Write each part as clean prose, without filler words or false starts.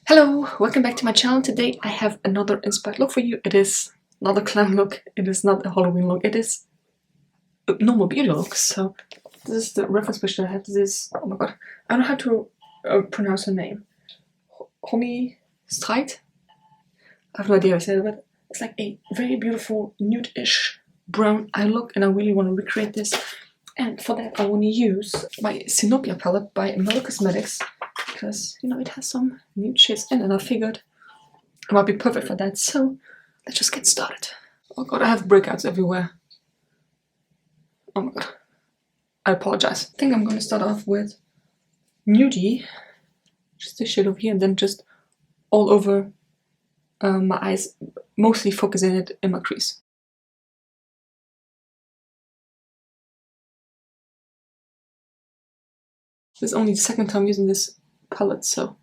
Hello, welcome back to my channel. Today I have another inspired look for you. It is not a clown look, it is not a Halloween look, it is a normal beauty look. So this is the reference picture I have. This is, oh my god, I don't know how to pronounce her name. Romee Strijd? I have no idea how I said it, but it's like a very beautiful nude-ish brown eye look, and I really want to recreate this. And for that I want to use my Cenopia palette by Mellow because, you know, it has some nude shades in, and I figured it might be perfect for that. So let's just get started. Oh god, I have breakouts everywhere. Oh my god, I apologize. I think I'm going to start off with nudie, just this shade over here, and then just all over my eyes, mostly focusing it in my crease. This is only the second time using this palette, so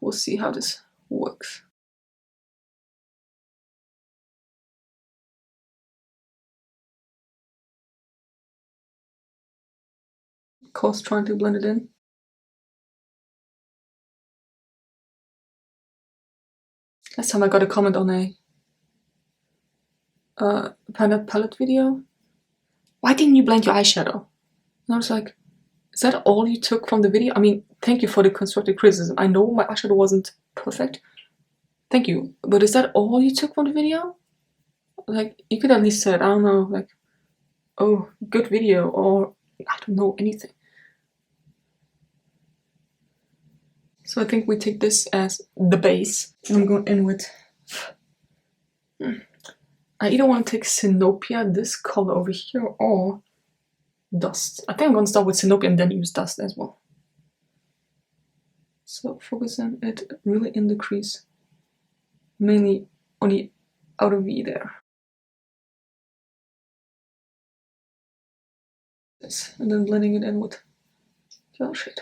we'll see how this works. Of course, trying to blend it in. Last time I got a comment on a palette video. Why didn't you blend your eyeshadow? And I was like, is that all you took from the video? I mean, thank you for the constructive criticism. I know my eyeshadow wasn't perfect. Thank you. But is that all you took from the video? Like, you could at least said, I don't know, like, oh, good video, or I don't know, anything. So I think we take this as the base. And I'm going in with... I either want to take Cenopia, this color over here, or dust. I think I'm going to start with Cenopia and then use dust as well. So focusing it really in the crease, mainly on the outer V there. This, and then blending it in with the other shade.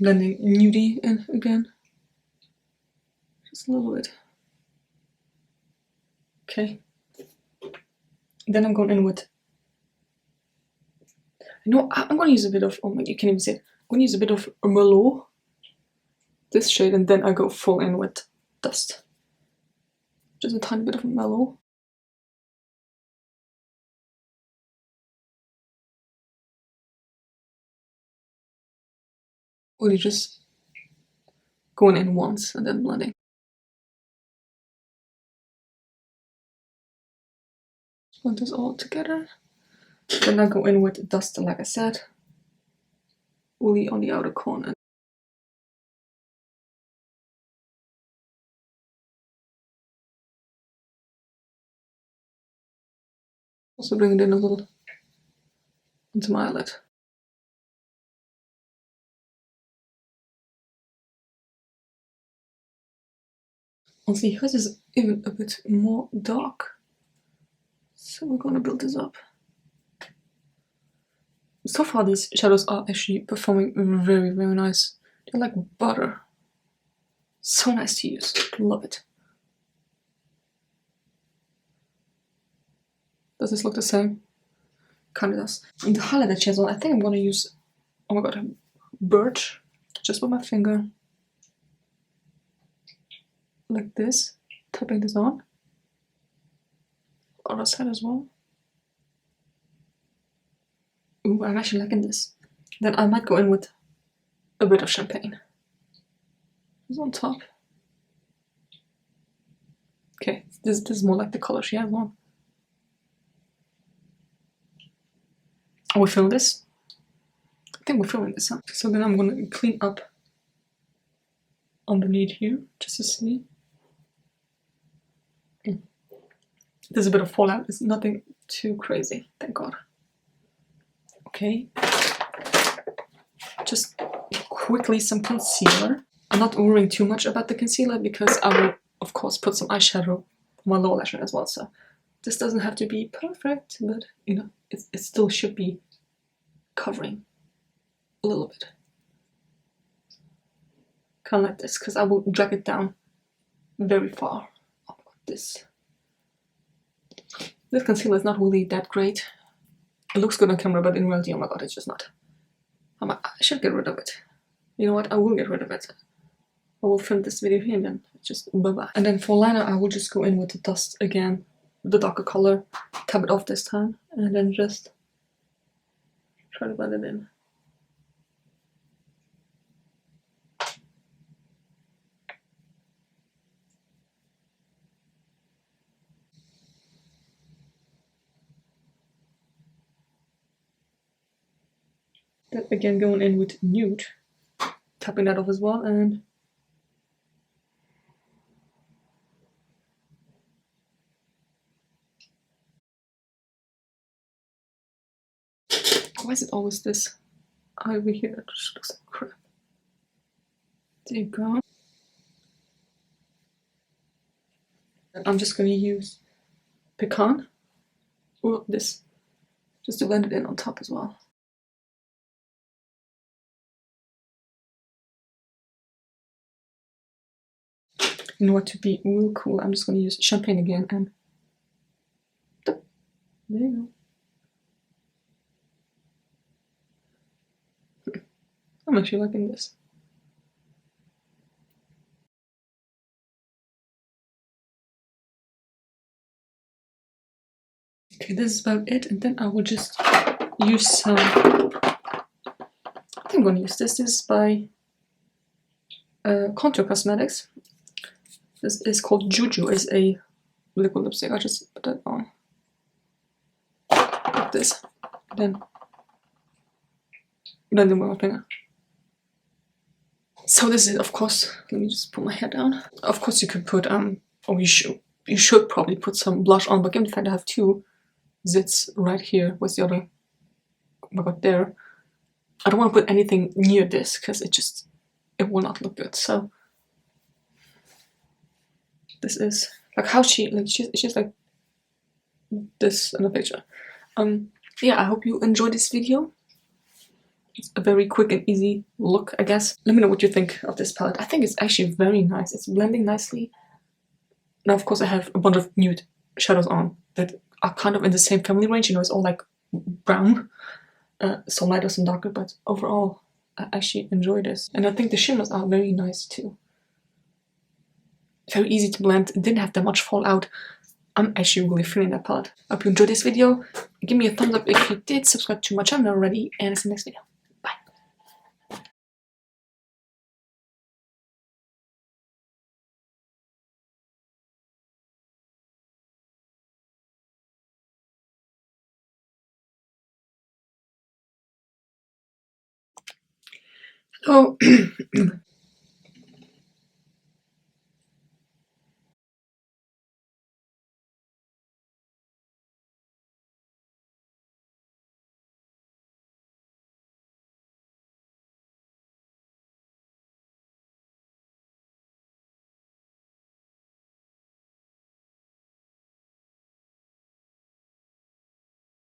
Blending nudie in again. Just a little bit. Okay. Then I'm going in with... You know, I'm going to use a bit of... Oh my, you can't even see it. I'm going to use a bit of Mellow. This shade, and then I go full in with dust. Just a tiny bit of Mellow. Or you just going in once and then blending. Blend this all together. Then I go in with dust, like I said, only on the outer corner. Also bring it in a little into my eyelid. Honestly, hers is even a bit more dark. So we're gonna build this up. So far these shadows are actually performing very, very nice. They're like butter. So nice to use. Love it. Does this look the same? Kinda does. And the highlighter chisel, I think I'm gonna use, oh my god, birch. Just with my finger. Like this. Tapping this on. Other side as well. Ooh, I'm actually liking this. Then I might go in with a bit of champagne. It's on top. Okay, this is more like the color she has on. Are we feeling this? I think we're feeling this, huh? So then I'm gonna clean up underneath here, just to see. There's a bit of fallout, it's nothing too crazy, thank god. Okay. Just quickly some concealer. I'm not worrying too much about the concealer because I will, of course, put some eyeshadow on my lower lash line as well, so This doesn't have to be perfect, but you know, it still should be covering a little bit. Kind of like this, because I will drag it down very far. Up like this. This concealer is not really that great. It looks good on camera, but in reality, oh my god, it's just not. I should get rid of it. You know what? I will get rid of it. I will film this video here and then just bye-bye. And then for liner, I will just go in with the dust again, the darker color, cap it off this time, and then just try to blend it in. Then again, going in with nude, tapping that off as well, and why is it always this eye over here? It just looks like crap. There you go. And I'm just gonna use Pecan, or this, just to blend it in on top as well. You know what, to be real cool, I'm just gonna use champagne again, and there you go. I'm actually liking this. Okay, this is about it, and then I will just use some, I think I'm gonna use this. This is by Contour Cosmetics. This is called Juju. It's a liquid lipstick. I just put that on like this, then blend it with my finger. So this is, of course, let me just put my hair down. Of course, you could put or you should probably put some blush on, but given the fact I have two zits right here, where's the other? Oh my god, there. I don't want to put anything near this because it will not look good. So this is like how she's like this in the picture. Yeah, I hope you enjoyed this video. It's a very quick and easy look, I guess. Let me know what you think of this palette. I think it's actually very nice. It's blending nicely. Now, of course, I have a bunch of nude shadows on that are kind of in the same family range. You know, it's all like brown, some lighter, some darker, but overall, I actually enjoy this. And I think the shimmers are very nice too. Very easy to blend. It didn't have that much fallout. I'm actually really feeling that palette. I hope you enjoyed this video. Give me a thumbs up if you did. Subscribe to my channel already, and see you next video. Hello.